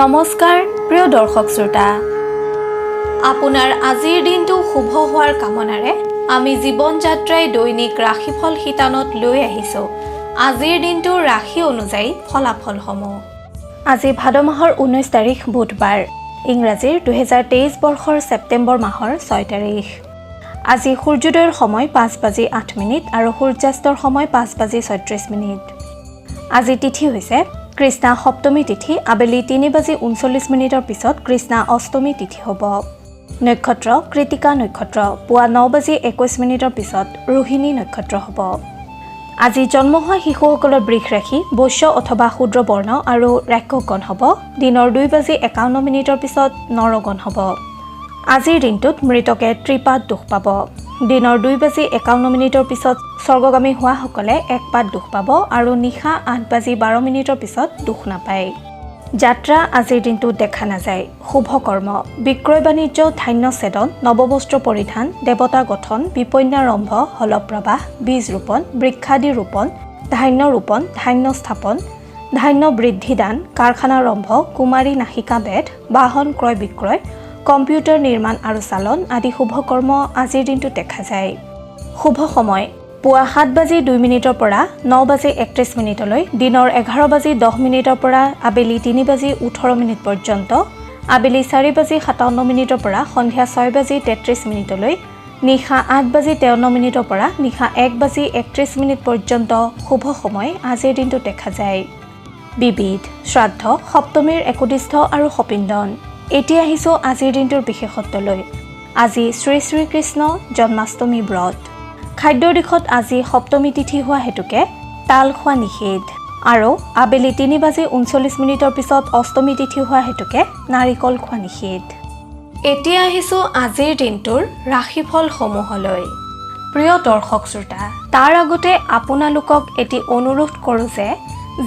নমস্কাৰ প্ৰিয় দৰ্শক শ্ৰোতা আপোনাৰ আজিৰ দিনটো শুভ হোৱাৰ কামনাৰে আমি জীৱন যাত্ৰাই দৈনিক ৰাশিফল শিতানত লৈ আহিছো আজিৰ দিনটো ৰাশি অনুযায়ী ফলাফলসমূহ আজি ভাদ মাহৰ 19 তাৰিখ বুধবাৰ ইংৰাজীৰ 2023 বৰ্ষৰ ছেপ্টেম্বৰ মাহৰ 6 তাৰিখ আজি সূৰ্যোদয়ৰ সময় 5:08 আৰু সূৰ্যাস্তৰ সময় 5:36 আজি তিথি হৈছে কৃষ্ণা সপ্তমী তিথি আবেলি 3:39 পিছত কৃষ্ণা অষ্টমী তিথি হ'ব নক্ষত্ৰ কৃতিকা নক্ষত্ৰ পুৱা 9:21 পিছত ৰোহিণী নক্ষত্ৰ হ'ব আজি জন্ম হোৱা শিশুসকলৰ বৃষ ৰাশি বৈশ্য অথবা শূদ্ৰ বৰ্ণ আৰু ৰাক্ষসগণ হ'ব দিনৰ 2:51 পিছত নৰগণ হ'ব আজিৰ দিনটোত মৃতকে ত্ৰিপাদ দুখ পাব দিনৰ 2:51 পিছত স্বৰ্গগামী হোৱা সকলে এক পাত দুখ পাব আৰু নিশা 8:12 পিছত দুখ নাপায় যাত্ৰা আজিৰ দিনটোত দেখা নাযায় শুভ কৰ্ম বিক্ৰয় বাণিজ্য ধান্য ছেদন নৱবস্ত্ৰ পৰিধান দেৱতা গঠন বিপন্যাৰম্ভ হলপ্ৰবাহ বীজ ৰোপণ বৃক্ষাদি ৰোপণ ধান্য স্থাপন ধান্য বৃদ্ধি দান কাৰখানাৰম্ভ কুমাৰী নাশিকা বেদ বাহন ক্ৰয় বিক্ৰয় কম্পিউটাৰ নিৰ্মাণ আৰু চালন আদি শুভ কৰ্ম আজিৰ দিনটোত দেখা যায় শুভ সময় পুৱা 7:02 পৰা 9:31 লৈ দিনৰ 11:10 পৰা আবেলি 3:18 পৰ্যন্ত আবেলি 4:57 পৰা সন্ধিয়া 6:33 লৈ নিশা 8:53 পৰা নিশা 1:31 পৰ্যন্ত শুভ সময় আজিৰ দিনটোত দেখা যায় বিবিধ শ্ৰাদ্ধ সপ্তমীৰ একদিষ্ঠ আৰু সপিণ্ডন এতিয়া আহিছো আজিৰ দিনটোৰ বিশেষত্বলৈ আজি শ্ৰী শ্ৰী কৃষ্ণ জন্মাষ্টমী ব্ৰত খাদ্যৰ দিশত আজি সপ্তমী তিথি হোৱা হেতুকে তাল খোৱা নিষেধ আৰু আবেলি 3:39 পিছত অষ্টমী তিথি হোৱা হেতুকে নাৰিকল খোৱা নিষেধ এতিয়া আহিছো আজিৰ দিনটোৰ ৰাশিফলসমূহলৈ প্ৰিয় দৰ্শক শ্ৰোতা তাৰ আগতে আপোনালোকক এটি অনুৰোধ কৰোঁ যে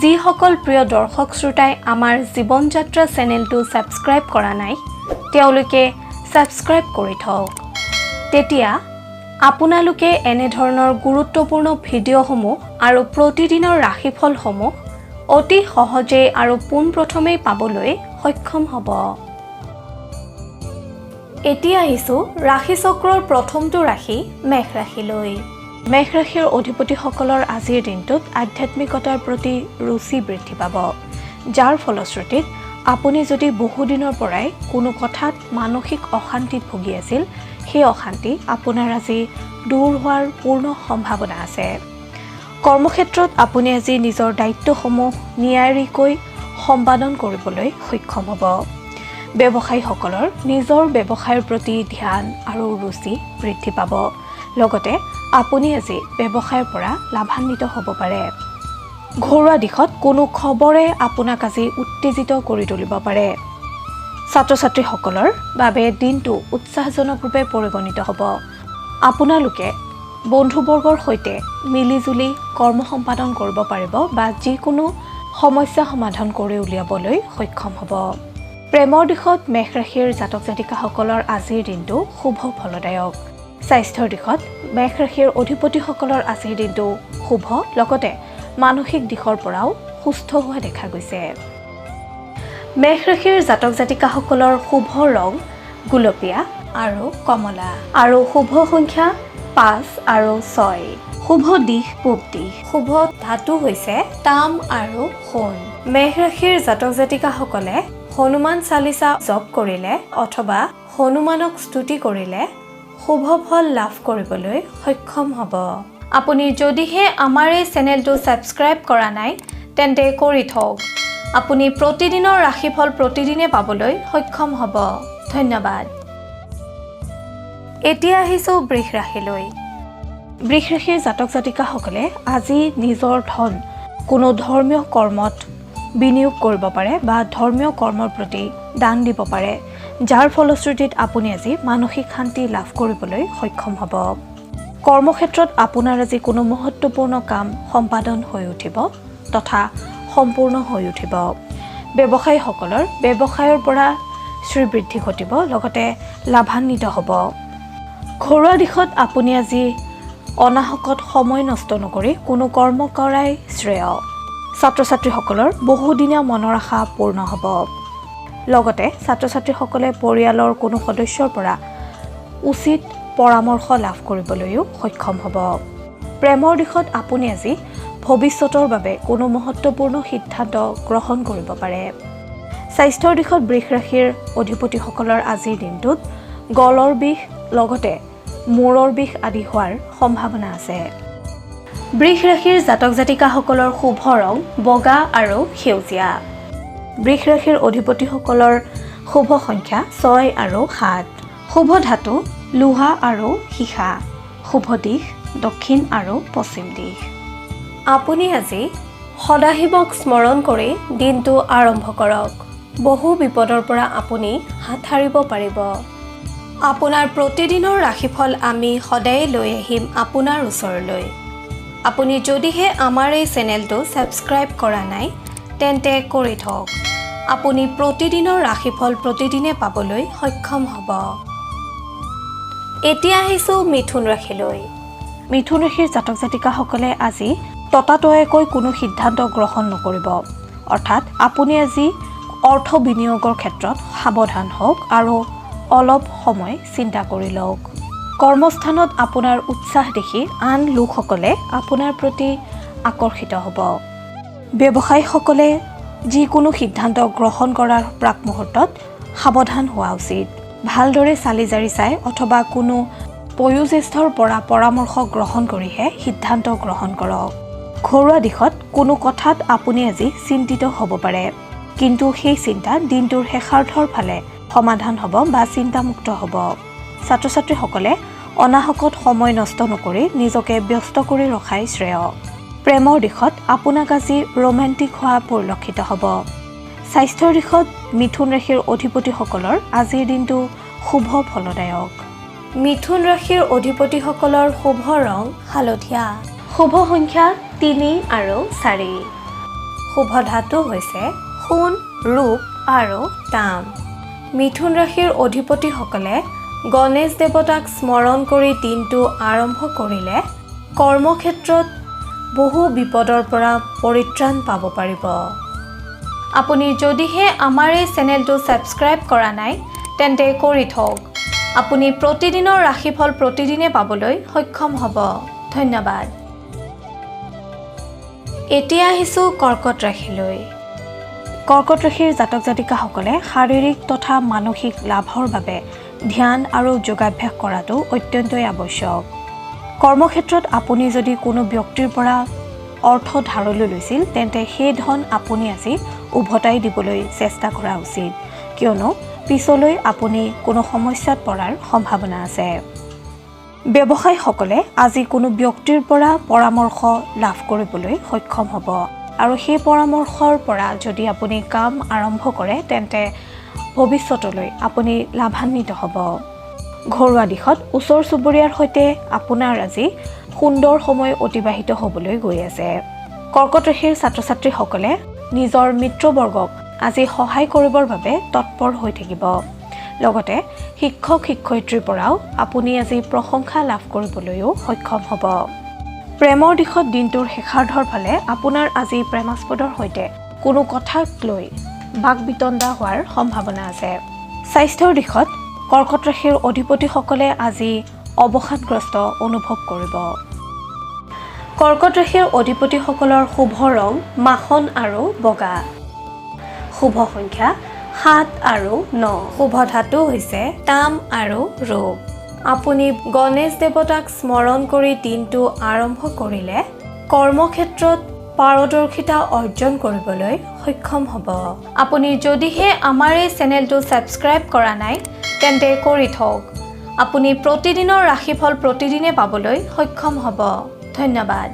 যিসকল প্ৰিয় দৰ্শক শ্ৰোতাই আমাৰ জীৱন যাত্ৰা চেনেলটো ছাবস্ক্ৰাইব কৰা নাই তেওঁলোকে ছাবস্ক্ৰাইব কৰি থওক তেতিয়া আপোনালোকে এনে ধৰণৰ গুৰুত্বপূৰ্ণ ভিডিঅ'সমূহ আৰু প্ৰতিদিনৰ ৰাশিফলসমূহ অতি সহজে আৰু পোনপ্ৰথমেই পাবলৈ সক্ষম হ'ব এতিয়া আহিছো ৰাশি চক্ৰৰ প্ৰথমটো ৰাশি মেঘ ৰাশিলৈ মেঘ ৰাশিৰ অধিপতিসকলৰ আজিৰ দিনটোত আধ্যাত্মিকতাৰ প্ৰতি ৰুচি বৃদ্ধি পাব যাৰ ফলশ্ৰুতিত আপুনি যদি বহুদিনৰ পৰাই কোনো কথাত মানসিক অশান্তিত ভুগি আছিল সেই অশান্তি আপোনাৰ আজি দূৰ হোৱাৰ পূৰ্ণ সম্ভাৱনা আছে কৰ্মক্ষেত্ৰত আপুনি আজি নিজৰ দায়িত্বসমূহ নিয়াৰিকৈ সম্পাদন কৰিবলৈ সক্ষম হ'ব ব্যৱসায়ীসকলৰ নিজৰ ব্যৱসায়ৰ প্ৰতি ধ্যান আৰু ৰুচি বৃদ্ধি পাব লগতে আপুনি আজি ব্যৱসায়ৰ পৰা লাভান্বিত হ'ব পাৰে ঘৰুৱা দিশত কোনো খবৰে আপোনাক আজি উত্তেজিত কৰি তুলিব পাৰে ছাত্ৰ ছাত্ৰীসকলৰ বাবে দিনটো উৎসাহজনকৰূপে পৰিগণিত হ'ব আপোনালোকে বন্ধুবৰ্গৰ সৈতে মিলিজুলি কৰ্ম সম্পাদন কৰিব পাৰিব বা যিকোনো সমস্যা সমাধান কৰি উলিয়াবলৈ সক্ষম হ'ব প্ৰেমৰ দিশত মেঘ ৰাশিৰ জাতক জাতিকাসকলৰ আজিৰ দিনটো শুভ ফলদায়ক স্বাস্থ্যৰ দিশত মেঘ ৰাশিৰ অধিপতিসকলৰ আজিৰ দিনটো শুভ লগতে মানসিক দিশৰ পৰাও সুস্থ হোৱা দেখা গৈছে মেঘ ৰাশিৰ জাতক জাতিকাসকলৰ শুভ ৰং গুলপীয়া আৰু কমলা আৰু শুভ সংখ্যা 5 আৰু 6 শুভ দিশ পূব দিশ শুভ ধাতু হৈছে তাম আৰু সোণ মেঘ ৰাশিৰ জাতক জাতিকাসকলে হনুমান চালিচা জপ কৰিলে অথবা হনুমানক স্তুতি কৰিলে শুভ ফল লাভ কৰিবলৈ সক্ষম হ'ব আপুনি যদিহে আমাৰ এই চেনেলটো ছাবস্ক্ৰাইব কৰা নাই তেন্তে কৰি থওক আপুনি প্ৰতিদিনৰ ৰাশিফল প্ৰতিদিনে পাবলৈ সক্ষম হ'ব ধন্যবাদ এতিয়া আহিছো বৃষ ৰাশিলৈ বৃষ ৰাশিৰ জাতক জাতিকাসকলে আজি নিজৰ ধন কোনো ধৰ্মীয় কৰ্মত বিনিয়োগ কৰিব পাৰে বা ধৰ্মীয় কৰ্মৰ প্ৰতি দান দিব পাৰে যাৰ ফলশ্ৰুতিত আপুনি আজি মানসিক শান্তি লাভ কৰিবলৈ সক্ষম হ'ব কৰ্মক্ষেত্ৰত আপোনাৰ আজি কোনো মহত্বপূৰ্ণ কাম সম্পাদন হৈ উঠিব তথা সম্পূৰ্ণ হৈ উঠিব ব্যৱসায়ীসকলৰ ব্যৱসায়ৰ পৰা শ্ৰীবৃদ্ধি ঘটিব লগতে লাভান্বিত হ'ব ঘৰুৱা দিশত আপুনি আজি অনাহকত সময় নষ্ট নকৰি কোনো কৰ্ম কৰাই শ্ৰেয় ছাত্ৰ ছাত্ৰীসকলৰ বহুদিনীয়া মনৰ আশা পূৰ্ণ হ'ব লগতে ছাত্ৰ-ছাত্ৰীসকলে পৰিয়ালৰ কোনো সদস্যৰ পৰা উচিত পৰামৰ্শ লাভ কৰিবলৈও সক্ষম হ'ব। প্ৰেমৰ দিশত আপুনি আজি ভৱিষ্যতৰ বাবে কোনো মহত্বপূৰ্ণ সিদ্ধান্ত গ্ৰহণ কৰিব পাৰে। স্বাস্থ্যৰ দিশত বৃষ ৰাশিৰ অধিপতিসকলৰ আজিৰ দিনটোত গলৰ বিষ লগতে মূৰৰ বিষ আদি হোৱাৰ সম্ভাৱনা আছে। বৃষ ৰাশিৰ জাতক জাতিকাসকলৰ শুভ ৰং বগা আৰু সেউজীয়া। বৃষ ৰাশিৰ অধিপতিসকলৰ শুভ সংখ্যা 6 আৰু 7। শুভ ধাতু লোহা আৰু সীসা। শুভ দিশ দক্ষিণ আৰু পশ্চিম দিশ। আপুনি আজি সদাশিৱক স্মৰণ কৰি দিনটো আৰম্ভ কৰক। বহু বিপদৰ পৰা আপুনি হাত সাৰিব পাৰিব। আপোনাৰ প্ৰতিদিনৰ ৰাশিফল আমি সদায় লৈ আহিম আপোনাৰ ওচৰলৈ। আপুনি যদিহে আমাৰ এই চেনেলটো ছাবস্ক্ৰাইব কৰা নাই তেন্তে কৰি থওক। আপুনি প্ৰতিদিনৰ ৰাশিফল প্ৰতিদিনে পাবলৈ সক্ষম হ'ব। এতিয়া আহিছোঁ মিথুন ৰাশিলৈ। মিথুন ৰাশিৰ জাতক জাতিকাসকলে আজি ততাতৈয়াকৈ কোনো সিদ্ধান্ত গ্ৰহণ নকৰিব। অৰ্থাৎ আপুনি আজি অৰ্থ বিনিয়োগৰ ক্ষেত্ৰত সাৱধান হওক আৰু অলপ সময় চিন্তা কৰি লওক। কৰ্মস্থানত আপোনাৰ উৎসাহ দেখি আন লোকসকলে আপোনাৰ প্ৰতি আকৰ্ষিত হ'ব। ব্যৱসায়ীসকলে যিকোনো সিদ্ধান্ত গ্ৰহণ কৰাৰ প্ৰাক মুহূৰ্তত সাৱধান হোৱা উচিত। ভালদৰে চালি জাৰি চাই অথবা কোনো বয়োজ্যেষ্ঠৰ পৰা পৰামৰ্শ গ্ৰহণ কৰিহে সিদ্ধান্ত গ্ৰহণ কৰক। ঘৰুৱা দিশত কোনো কথাত আপুনি আজি চিন্তিত হ'ব পাৰে, কিন্তু সেই চিন্তা দিনটোৰ শেষাৰ্ধৰ ফালে সমাধান হ'ব বা চিন্তামুক্ত হ'ব। ছাত্ৰ-ছাত্ৰীসকলে অনাহকত সময় নষ্ট নকৰি নিজকে ব্যস্ত কৰি ৰখাই শ্ৰেয়। প্ৰেমৰ দিশত আপোনাক আজি ৰোমেণ্টিক হোৱা পৰিলক্ষিত হ'ব। স্বাস্থ্যৰ দিশত মিথুন ৰাশিৰ অধিপতিসকলৰ আজিৰ দিনটো শুভ ফলদায়ক। মিথুন ৰাশিৰ অধিপতিসকলৰ শুভ ৰং হালধীয়া। শুভ সংখ্যা 3 আৰু 4। শুভ ধাতু হৈছে সোণ, ৰূপ আৰু তাম। মিথুন ৰাশিৰ অধিপতিসকলে গণেশ দেৱতাক স্মৰণ কৰি দিনটো আৰম্ভ কৰিলে কৰ্মক্ষেত্ৰত বহু বিপদৰ পৰা পৰিত্ৰাণ পাব পাৰিব। আপুনি যদিহে আমাৰ এই চেনেলটো ছাবস্ক্ৰাইব কৰা নাই তেন্তে কৰি থওক। আপুনি প্ৰতিদিনৰ ৰাশিফল প্ৰতিদিনে পাবলৈ সক্ষম হ'ব। ধন্যবাদ। এতিয়া আহিছোঁ কৰ্কট ৰাশিলৈ। কৰ্কট ৰাশিৰ জাতক জাতিকাসকলে শাৰীৰিক তথা মানসিক লাভৰ বাবে ধ্যান আৰু যোগাভ্যাস কৰাটো অত্যন্তই আৱশ্যক। কৰ্মক্ষেত্ৰত আপুনি যদি কোনো ব্যক্তিৰ পৰা অৰ্থ ধাৰলৈ লৈছিল তেন্তে সেই ধন আপুনি আজি উভতাই দিবলৈ চেষ্টা কৰা উচিত, কিয়নো পিছলৈ আপুনি কোনো সমস্যাত পৰাৰ সম্ভাৱনা আছে। ব্যৱসায়ীসকলে আজি কোনো ব্যক্তিৰ পৰা পৰামৰ্শ লাভ কৰিবলৈ সক্ষম হ'ব আৰু সেই পৰামৰ্শৰ পৰা যদি আপুনি কাম আৰম্ভ কৰে তেন্তে ভৱিষ্যতলৈ আপুনি লাভান্বিত হ'ব। ঘৰুৱা দিশত ওচৰ চুবুৰীয়াৰ সৈতে আপোনাৰ আজি সুন্দৰ সময় অতিবাহিত হ'বলৈ গৈ আছে। কৰ্কট ৰাশিৰ ছাত্ৰ ছাত্ৰীসকলে নিজৰ মিত্ৰবৰ্গক আজি সহায় কৰিবৰ বাবে তৎপৰ হৈ থাকিব। লগতে শিক্ষক শিক্ষয়িত্ৰীৰ পৰাও আপুনি আজি প্ৰশংসা লাভ কৰিবলৈও সক্ষম হ'ব। প্ৰেমৰ দিশত দিনটোৰ শেষাৰ্ধৰ ফালে আপোনাৰ আজি প্ৰেমাস্পদৰ সৈতে কোনো কথাক লৈ বাক বিতণ্ডা হোৱাৰ সম্ভাৱনা আছে। স্বাস্থ্যৰ দিশত কৰ্কট ৰাশিৰ অধিপতিসকলে আজি অৱসাদগ্ৰস্ত অনুভৱ কৰিব। কৰ্কট ৰাশিৰ অধিপতিসকলৰ শুভ ৰং মাখন আৰু বগা। শুভ সংখ্যা 7 আৰু 9। শুভ ধাতু হৈছে তাম আৰু ৰূপ। আপুনি গণেশ দেৱতাক স্মৰণ কৰি দিনটো আৰম্ভ কৰিলে কৰ্মক্ষেত্ৰত পাৰদৰ্শিতা অৰ্জন কৰিবলৈ সক্ষম হ'ব। আপুনি যদিহে আমাৰ এই চেনেলটো ছাবস্ক্ৰাইব কৰা নাই তেন্তে কৰি থওক। আপুনি প্ৰতিদিনৰ ৰাশিফল প্ৰতিদিনে পাবলৈ সক্ষম হ'ব। ধন্যবাদ।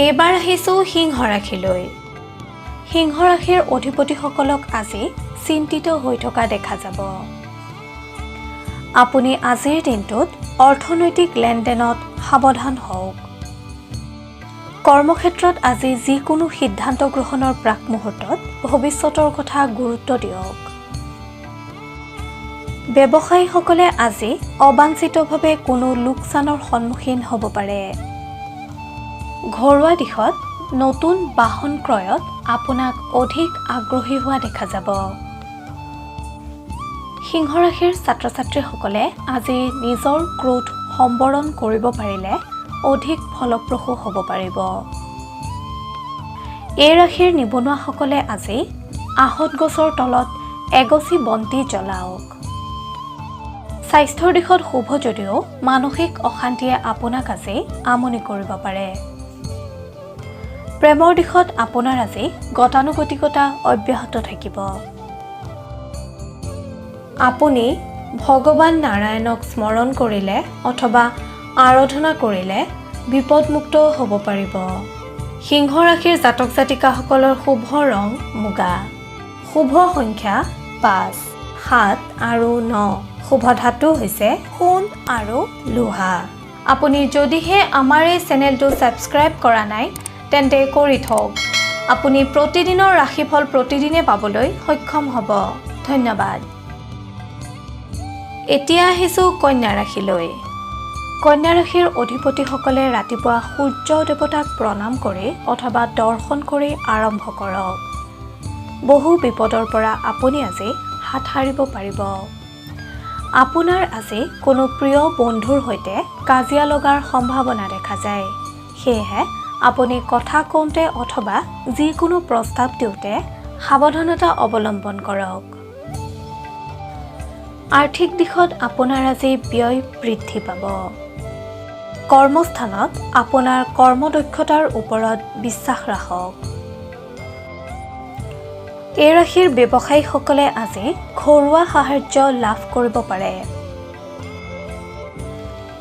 এইবাৰ আহিছোঁ সিংহ ৰাশিলৈ। সিংহ ৰাশিৰ অধিপতিসকলক আজি চিন্তিত হৈ থকা দেখা যাব। আপুনি আজিৰ দিনটোত অৰ্থনৈতিক লেনদেনত সাৱধান হওক। কৰ্মক্ষেত্ৰত আজি যিকোনো সিদ্ধান্ত গ্ৰহণৰ প্ৰাক মুহূৰ্তত ভৱিষ্যতৰ কথা গুৰুত্ব দিয়ক। ব্যৱসায়ীসকলে আজি অবাঞ্ছিতভাৱে কোনো লোকচানৰ সন্মুখীন হ'ব পাৰে। ঘৰুৱা দিশত নতুন বাহন ক্ৰয়ত আপোনাক অধিক আগ্ৰহী হোৱা দেখা যাব। সিংহ ৰাশিৰ ছাত্ৰ-ছাত্ৰীসকলে আজি নিজৰ ক্ৰোধ সম্বৰণ কৰিব পাৰিলে অধিক ফলপ্ৰসূ হ'ব পাৰিব। এই ৰাশিৰ নিবনুৱাসকলে আজি আহত গছৰ তলত এগছি বন্তি জ্বলাওক। স্বাস্থ্যৰ দিশত শুভ যদিও মানসিক অশান্তিয়ে আপোনাক আজি আমনি কৰিব পাৰে। প্ৰেমৰ দিশত আপোনাৰ আজি গতানুগতিকতা অব্যাহত থাকিব। আপুনি ভগৱান নাৰায়ণক স্মৰণ কৰিলে অথবা আৰাধনা কৰিলে বিপদমুক্ত হ'ব পাৰিব। সিংহ ৰাশিৰ জাতক জাতিকাসকলৰ শুভ ৰং মুগা। শুভ সংখ্যা 5, 7 আৰু 9। শুভ ধাতু হৈছে সোণ আৰু লোহা। আপুনি যদিহে আমাৰ এই চেনেলটো ছাবস্ক্ৰাইব কৰা নাই তেন্তে কৰি থওক। আপুনি প্ৰতিদিনৰ ৰাশিফল প্ৰতিদিনে পাবলৈ সক্ষম হ'ব। ধন্যবাদ। এতিয়া আহিছোঁ কন্যা ৰাশিলৈ। কন্যা ৰাশিৰ অধিপতিসকলে ৰাতিপুৱা সূৰ্য দেৱতাক প্ৰণাম কৰি অথবা দৰ্শন কৰি আৰম্ভ কৰক। বহু বিপদৰ পৰা আপুনি আজি হাত সাৰিব পাৰিব। আপোনাৰ আজি কোনো প্ৰিয় বন্ধুৰ সৈতে কাজিয়া লগাৰ সম্ভাৱনা দেখা যায়। সেয়েহে আপুনি কথা কওঁতে অথবা যিকোনো প্ৰস্তাৱ দিওঁতে সাৱধানতা অৱলম্বন কৰক। আৰ্থিক দিশত আপোনাৰ আজি ব্যয় বৃদ্ধি পাব। কৰ্মস্থানত আপোনাৰ কৰ্মদক্ষতাৰ ওপৰত বিশ্বাস ৰাখক। এই ৰাশিৰ ব্যৱসায়ীসকলে আজি ঘৰুৱা সাহায্য লাভ কৰিব পাৰে।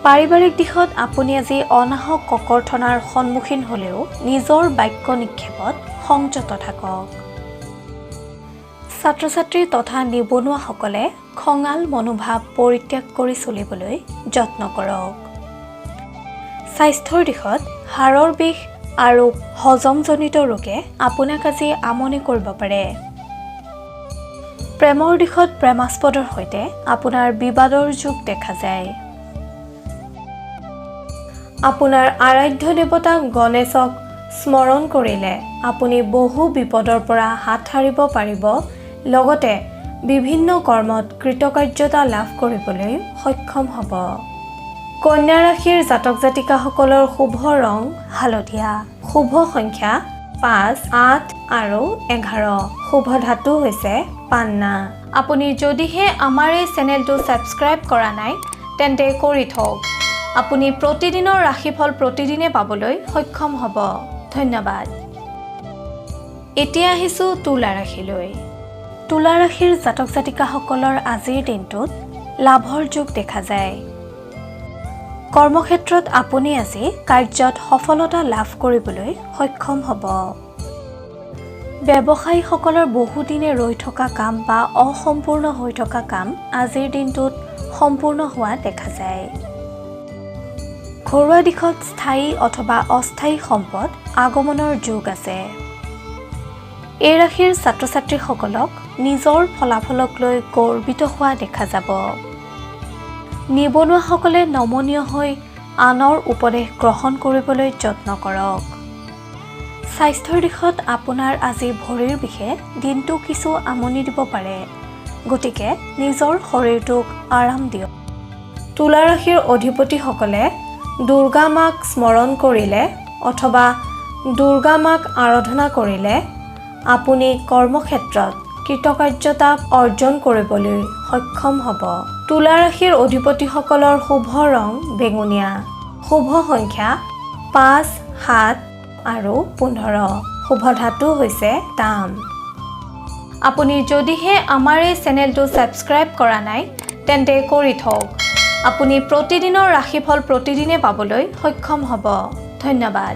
পাৰিবাৰিক দিশত আপুনি আজি অনাহক ককৰ্থনাৰ সন্মুখীন হ'লেও নিজৰ বাক্য নিক্ষেপত সংযত থাকক। ছাত্ৰ-ছাত্ৰী তথা নিবনুৱাসকলে খঙাল মনোভাৱ পৰিত্যাগ কৰি চলিবলৈ যত্ন কৰক। স্বাস্থ্যৰ দিশত হাড়ৰ বিষ আৰু হজমজনিত ৰোগে আপোনাক আজি আমনি কৰিব পাৰে। প্ৰেমৰ দিশত প্ৰেমাস্পদৰ সৈতে আপোনাৰ বিবাদৰ যুগ দেখা যায়। আপোনাৰ আৰাধ্য দেৱতা গণেশক স্মৰণ কৰিলে আপুনি বহু বিপদৰ পৰা হাত সাৰিব পাৰিব। লগতে বিভিন্ন কৰ্মত কৃতকাৰ্যতা লাভ কৰিবলৈ সক্ষম হ'ব। কন্যা ৰাশিৰ জাতক জাতিকাসকলৰ শুভ ৰং হালধীয়া। শুভ সংখ্যা 5, 8 আৰু 11। শুভ ধাতু হৈছে পান্না। আপুনি যদিহে আমাৰ এই চেনেলটো ছাবস্ক্ৰাইব কৰা নাই তেন্তে কৰি থওক। আপুনি প্ৰতিদিনৰ ৰাশিফল প্ৰতিদিনে পাবলৈ সক্ষম হ'ব। ধন্যবাদ। এতিয়া আহিছোঁ তুলা ৰাশিলৈ। তুলা ৰাশিৰ জাতক জাতিকাসকলৰ আজিৰ দিনটোত লাভৰ যোগ দেখা যায়। কৰ্মক্ষেত্ৰত আপুনি আজি কাৰ্যত সফলতা লাভ কৰিবলৈ সক্ষম হ'ব। ব্যৱসায়ীসকলৰ বহুদিনে ৰৈ থকা কাম বা অসম্পূৰ্ণ হৈ থকা কাম আজিৰ দিনটোত সম্পূৰ্ণ হোৱা দেখা যায়। ঘৰুৱা দিশত স্থায়ী অথবা অস্থায়ী সম্পদ আগমনৰ যোগ আছে। এই ৰাশিৰ ছাত্ৰ-ছাত্ৰীসকলক নিজৰ ফলাফলক লৈ গৰ্বিত হোৱা দেখা যাব। নিবনুৱাসকলে নমনীয় হৈ আনৰ উপদেশ গ্ৰহণ কৰিবলৈ যত্ন কৰক। স্বাস্থ্যৰ দিশত আপোনাৰ আজি ভৰিৰ বিষে দিনটো কিছু আমনি দিব পাৰে। গতিকে নিজৰ শৰীৰটোক আৰাম দিয়ক। তুলা ৰাশিৰ অধিপতিসকলে দুৰ্গা মাক স্মৰণ কৰিলে অথবা দুৰ্গা মাক আৰাধনা কৰিলে আপুনি কৰ্মক্ষেত্ৰত কৃতকাৰ্যতা অৰ্জন কৰিবলৈ সক্ষম হ'ব। তুলা ৰাশিৰ অধিপতিসকলৰ শুভ ৰং বেঙুনীয়া। শুভ সংখ্যা 5, 7 আৰু 15। শুভ ধাতু হৈছে তাম। আপুনি যদিহে আমাৰ এই চেনেলটো ছাবস্ক্ৰাইব কৰা নাই তেন্তে কৰি থওক। আপুনি প্ৰতিদিনৰ ৰাশিফল প্ৰতিদিনে পাবলৈ সক্ষম হ'ব। ধন্যবাদ।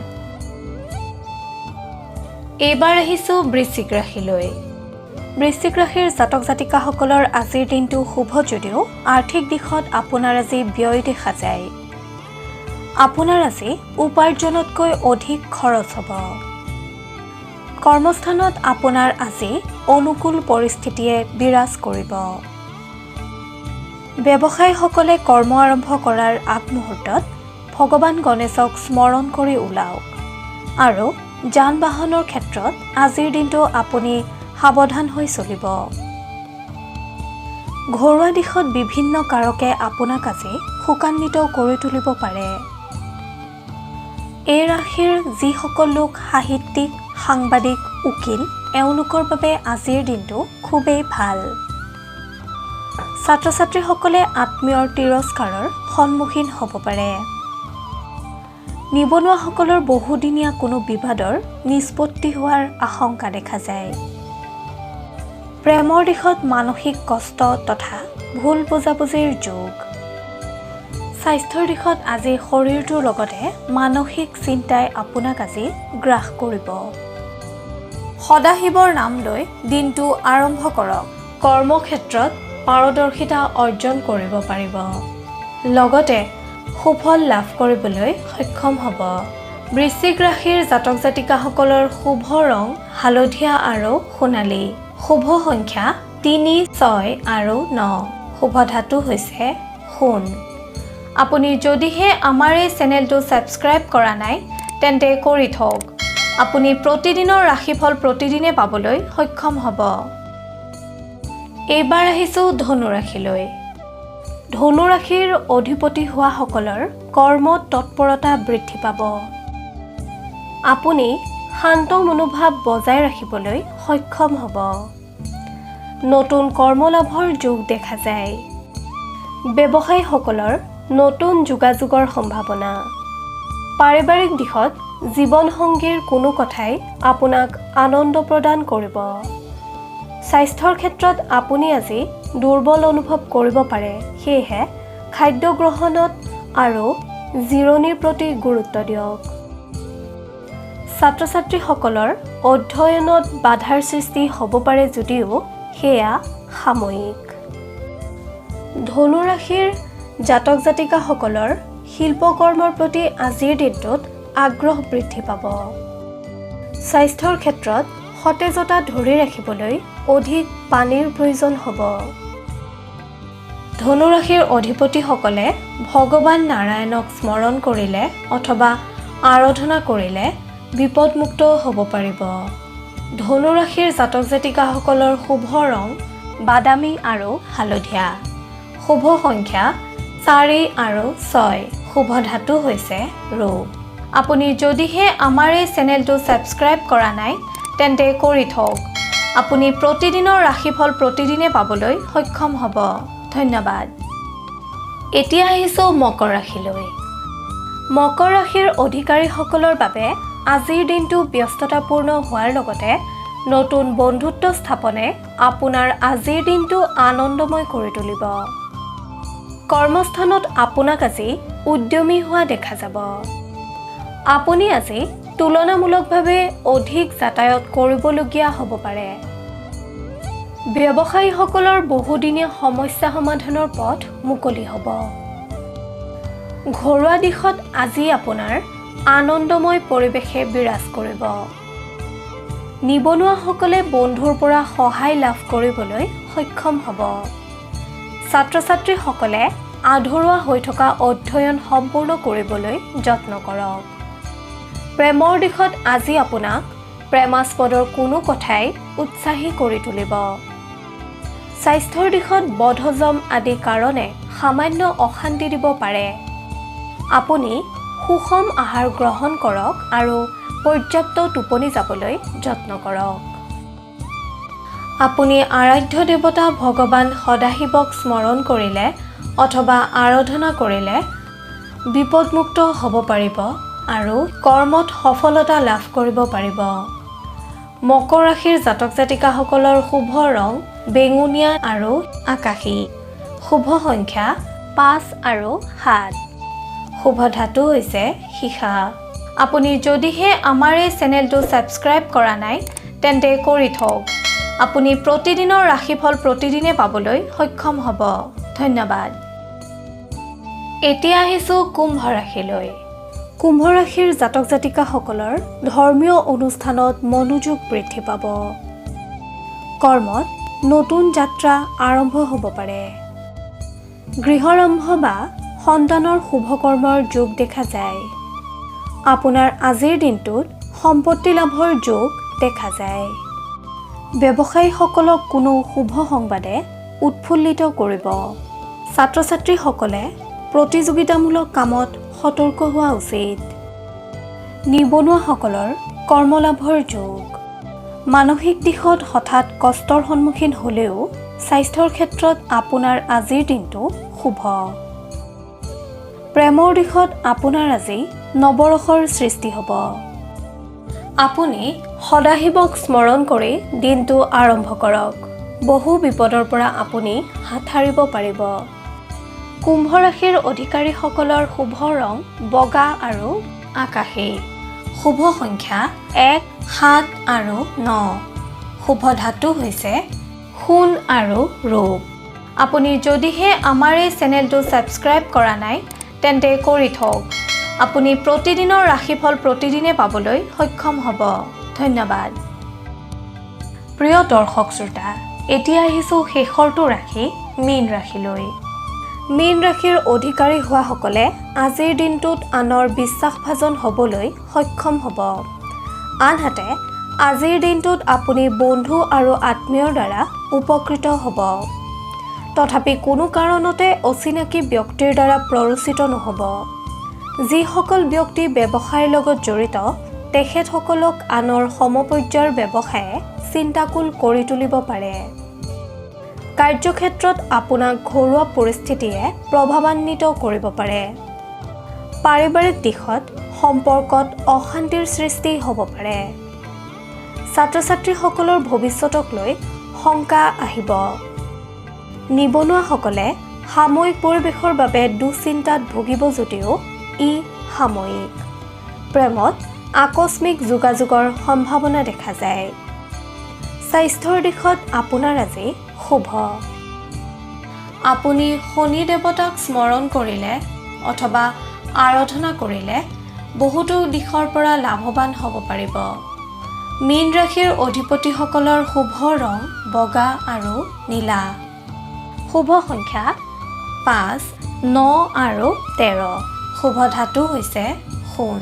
এইবাৰ আহিছোঁ বৃশ্চিক ৰাশিলৈ। বৃশ্চিক ৰাশিৰ জাতক জাতিকাসকলৰ আজিৰ দিনটো শুভ যদিও আৰ্থিক দিশত আপোনাৰ আজি ব্যয় দেখা যায়। আপোনাৰ আজি উপাৰ্জনতকৈ অধিক খৰচ হ'ব। কৰ্মস্থানত আপোনাৰ আজি অনুকূল পৰিস্থিতিয়ে বিৰাজ কৰিব। ব্যৱসায়ীসকলে কৰ্ম আৰম্ভ কৰাৰ আগমুহূৰ্তত ভগৱান গণেশক স্মৰণ কৰি ওলাওক আৰু যান বাহনৰ ক্ষেত্ৰত আজিৰ দিনটো আপুনি সাৱধান হৈ চলিব। ঘৰুৱা দিশত বিভিন্ন কাৰকে আপোনাক আজি সুকান্বিত কৰি তুলিব পাৰে। এই ৰাশিৰ যিসকল লোক সাহিত্যিক, সাংবাদিক, উকিল এওঁলোকৰ বাবে আজিৰ দিনটো খুবেই ভাল। ছাত্ৰ-ছাত্ৰীসকলে আত্মীয়ৰ তিৰস্কাৰৰ সন্মুখীন হ'ব পাৰে। নিবনুৱাসকলৰ বহুদিনীয়া কোনো বিবাদৰ নিষ্পত্তি হোৱাৰ আশংকা দেখা যায়। প্ৰেমৰ দিশত মানসিক কষ্ট তথা ভুল বুজাবুজিৰ যোগ। স্বাস্থ্যৰ দিশত আজি শৰীৰটোৰ লগতে মানসিক চিন্তাই আপোনাক আজি গ্ৰাস কৰিব। সদাশিৱৰ নাম লৈ দিনটো আৰম্ভ কৰক। কৰ্মক্ষেত্ৰত পাৰদৰ্শিতা অৰ্জন কৰিব পাৰিব। লগতে সুফল লাভ কৰিবলৈ সক্ষম হ'ব। বৃশ্চিক ৰাশিৰ জাতক জাতিকাসকলৰ শুভ ৰং হালধীয়া আৰু সোণালী। শুভ সংখ্যা 3, 6 আৰু 9। শুভ ধাতু হৈছে সোণ। আপুনি যদিহে আমাৰ এই চেনেলটো ছাবস্ক্ৰাইব কৰা নাই তেন্তে কৰি থওক। আপুনি প্ৰতিদিনৰ ৰাশিফল প্ৰতিদিনে পাবলৈ সক্ষম হ'ব। এইবাৰ আহিছোঁ ধনু ৰাশিলৈ। ধনু ৰাশিৰ অধিপতি হোৱাসকলৰ কৰ্মত তৎপৰতা বৃদ্ধি পাব। আপুনি শান্ত মনোভাৱ বজাই ৰাখিবলৈ সক্ষম হ'ব। নতুন কৰ্মলাভৰ যোগ দেখা যায়। ব্যৱসায়ীসকলৰ নতুন যোগাযোগৰ সম্ভাৱনা। পাৰিবাৰিক দিশত জীৱনসংগীৰ কোনো কথাই আপোনাক আনন্দ প্ৰদান কৰিব। স্বাস্থ্যৰ ক্ষেত্ৰত আপুনি আজি দুৰ্বল অনুভৱ কৰিব পাৰে, সেয়েহে খাদ্য গ্ৰহণত আৰু জিৰণিৰ প্ৰতি গুৰুত্ব দিয়ক। ছাত্ৰ-ছাত্ৰীসকলৰ অধ্যয়নত বাধাৰ সৃষ্টি হ'ব পাৰে যদিও সেয়া সাময়িক। ধনু ৰাশিৰ জাতক জাতিকাসকলৰ শিল্পকৰ্মৰ প্ৰতি আজিৰ দিনটোত আগ্ৰহ বৃদ্ধি পাব। স্বাস্থ্যৰ ক্ষেত্ৰত সতেজতা ধৰি ৰাখিবলৈ অধিক পানীৰ প্ৰয়োজন হ'ব। ধনু ৰাশিৰ অধিপতিসকলে ভগৱান নাৰায়ণক স্মৰণ কৰিলে অথবা আৰাধনা কৰিলে বিপদমুক্ত হ'ব পাৰিব। ধনু ৰাশিৰ জাতক জাতিকাসকলৰ শুভ ৰং বাদামী আৰু হালধীয়া। শুভ সংখ্যা 4 আৰু 6। শুভ ধাতু হৈছে ৰৌ। আপুনি যদিহে আমাৰ এই চেনেলটো ছাবস্ক্ৰাইব কৰা নাই তেন্তে কৰি থওক। আপুনি প্ৰতিদিনৰ ৰাশিফল প্ৰতিদিনে পাবলৈ সক্ষম হ'ব। ধন্যবাদ। এতিয়া আহিছোঁ মকৰ ৰাশিলৈ। মকৰ ৰাশিৰ অধিকাৰীসকলৰ বাবে আজিৰ দিনটো ব্যস্ততাপূৰ্ণ হোৱাৰ লগতে নতুন বন্ধুত্ব স্থাপনে আপোনাৰ আজিৰ দিনটো আনন্দময় কৰি তুলিব। কৰ্মস্থানত আপোনাক আজি উদ্যমী হোৱা দেখা যাব। আপুনি আজি তুলনামূলকভাৱে অধিক যাতায়াত কৰিবলগীয়া হ'ব পাৰে। ব্যৱসায়ীসকলৰ বহুদিনীয়া সমস্যা সমাধানৰ পথ মুকলি হ'ব। ঘৰুৱা দিশত আজি আপোনাৰ আনন্দময় পৰিৱেশে বিৰাজ কৰিব। নিবনুৱাসকলে বন্ধুৰ পৰা সহায় লাভ কৰিবলৈ সক্ষম হ'ব। ছাত্ৰ-ছাত্ৰীসকলে আধৰুৱা হৈ থকা অধ্যয়ন সম্পূৰ্ণ কৰিবলৈ যত্ন কৰক। প্ৰেমৰ দিশত আজি আপোনাক প্ৰেমাস্পদৰ কোনো কথাই উৎসাহী কৰি তুলিব। স্বাস্থ্যৰ দিশত বদহজম আদি কাৰণে সামান্য অশান্তি দিব পাৰে। আপুনি সুষম আহাৰ গ্ৰহণ কৰক আৰু পৰ্যাপ্ত টোপনি যাবলৈ যত্ন কৰক। আপুনি আৰাধ্য দেৱতা ভগৱান সদাশিৱক স্মৰণ কৰিলে অথবা আৰাধনা কৰিলে বিপদমুক্ত হ'ব পাৰিব আৰু কৰ্মত সফলতা লাভ কৰিব পাৰিব। মকৰ ৰাশিৰ জাতক জাতিকাসকলৰ শুভ ৰং বেঙুনীয়া আৰু আকাশী। শুভ সংখ্যা 5 আৰু 7। শুভ ধাতু হৈছে সীসা। আপুনি যদিহে আমাৰ এই চেনেলটো ছাবস্ক্ৰাইব কৰা নাই তেন্তে কৰি থওক। আপুনি প্ৰতিদিনৰ ৰাশিফল প্ৰতিদিনে পাবলৈ সক্ষম হ'ব। ধন্যবাদ। এতিয়া আহিছোঁ কুম্ভ ৰাশিলৈ। কুম্ভ ৰাশিৰ জাতক জাতিকাসকলৰ ধৰ্মীয় অনুষ্ঠানত মনোযোগ বৃদ্ধি পাব। কৰ্মত নতুন যাত্ৰা আৰম্ভ হ'ব পাৰে। গৃহাৰম্ভ বা সন্তানৰ শুভকৰ্মৰ যোগ দেখা যায়। আপোনাৰ আজিৰ দিনটোত সম্পত্তি লাভৰ যোগ দেখা যায়। ব্যৱসায়ীসকলক কোনো শুভ সংবাদে উৎফুল্লিত কৰিব। ছাত্ৰ-ছাত্ৰীসকলে প্ৰতিযোগিতামূলক কামত সতৰ্ক হোৱা উচিত। নিবনুৱাসকলৰ কৰ্মলাভৰ যোগ। মানসিক দিশত হঠাৎ কষ্টৰ সন্মুখীন হ'লেও স্বাস্থ্যৰ ক্ষেত্ৰত আপোনাৰ আজিৰ দিনটো শুভ। প্ৰেমৰ দিশত আপোনাৰ আজি নৱৰসৰ সৃষ্টি হ'ব। আপুনি সদাশিৱক স্মৰণ কৰি দিনটো আৰম্ভ কৰক। বহু বিপদৰ পৰা আপুনি হাত সাৰিব পাৰিব। কুম্ভ ৰাশিৰ অধিকাৰীসকলৰ শুভ ৰং বগা আৰু আকাশী। শুভ সংখ্যা 1, 7 আৰু 9। শুভ ধাতু হৈছে সোণ আৰু ৰূপ। আপুনি যদিহে আমাৰ এই চেনেলটো ছাবস্ক্ৰাইব কৰা নাই তেন্তে কৰি থওক। আপুনি প্ৰতিদিনৰ ৰাশিফল প্ৰতিদিনে পাবলৈ সক্ষম হ'ব। ধন্যবাদ। প্ৰিয় দৰ্শক শ্ৰোতা, এতিয়া আহিছোঁ শেষৰটো ৰাশি মীন ৰাশিলৈ। মীন ৰাশিৰ অধিকাৰী হোৱাসকলে আজিৰ দিনটোত আনৰ বিশ্বাসভাজন হ'বলৈ সক্ষম হ'ব। আনহাতে আজিৰ দিনটোত আপুনি বন্ধু আৰু আত্মীয়ৰ দ্বাৰা উপকৃত হ'ব। তথাপি কোনো কাৰণতে অচিনাকি ব্যক্তিৰ দ্বাৰা প্ৰৰোচিত নহ'ব। যিসকল ব্যক্তি ব্যৱসায়ৰ লগত জড়িত তেখেতসকলক আনৰ সমপৰ্যায়ৰ ব্যৱসায়ে চিন্তাকুল কৰি তুলিব পাৰে। কাৰ্যক্ষেত্ৰত আপোনাক ঘৰুৱা পৰিস্থিতিয়ে প্ৰভাৱান্বিত কৰিব পাৰে। পাৰিবাৰিক দিশত সম্পৰ্কত অশান্তিৰ সৃষ্টি হ'ব পাৰে। ছাত্ৰ-ছাত্ৰীসকলৰ ভৱিষ্যতক লৈ শংকা আহিব। নিবনুৱাসকলে সাময়িক পৰিৱেশৰ বাবে দুশ্চিন্তাত ভুগিব যদিও ই সাময়িক। প্ৰেমত আকস্মিক যোগাযোগৰ সম্ভাৱনা দেখা যায়। স্বাস্থ্যৰ দিশত আপোনাৰ আজি শুভ। আপুনি শনি দেৱতাক স্মৰণ কৰিলে অথবা আৰাধনা কৰিলে বহুতো দিশৰ পৰা লাভৱান হ'ব পাৰিব। মীন ৰাশিৰ অধিপতিসকলৰ শুভ ৰং বগা আৰু নীলা। শুভ সংখ্যা 5, 9 আৰু 13। শুভ ধাতু হৈছে সোণ।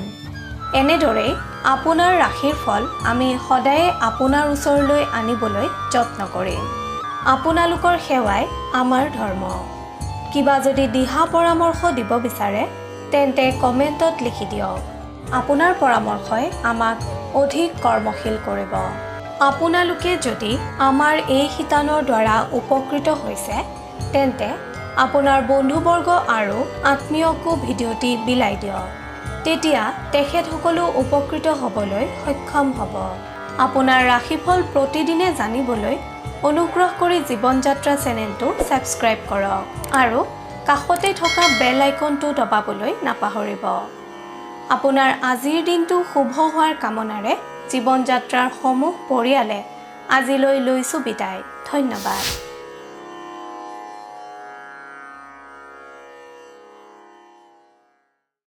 এনেদৰেই আপোনাৰ ৰাশিৰ ফল আমি সদায়ে আপোনাৰ ওচৰলৈ আনিবলৈ যত্ন কৰিম। আপোনালোকৰ সেৱাই আমাৰ ধৰ্ম। কিবা যদি দিহা পৰামৰ্শ দিব বিচাৰে তেন্তে কমেণ্টত লিখি দিয়ক। আপোনাৰ পৰামৰ্শই আমাক অধিক কৰ্মশীল কৰিব। আপোনালোকে যদি আমাৰ এই শিতানৰ দ্বাৰা উপকৃত হৈছে তেন্তে আপোনাৰ বন্ধুবৰ্গ আৰু আত্মীয়কো ভিডিঅ'টি বিলাই দিয়ক। তেতিয়া তেখেতসকলো উপকৃত হ'বলৈ সক্ষম হ'ব। আপোনাৰ ৰাশিফল প্ৰতিদিনে জানিবলৈ অনুগ্ৰহ কৰি জীৱন যাত্ৰা চেনেলটো ছাবস্ক্ৰাইব কৰক আৰু কাষতে থকা বেল আইকনটো দবাবলৈ নাপাহৰিব। আপোনাৰ আজিৰ দিনটো শুভ হোৱাৰ কামনাৰে জীৱন যাত্ৰাৰ সমূহ পৰিয়ালে আজিলৈ লৈছোঁ বিদায়। ধন্যবাদ।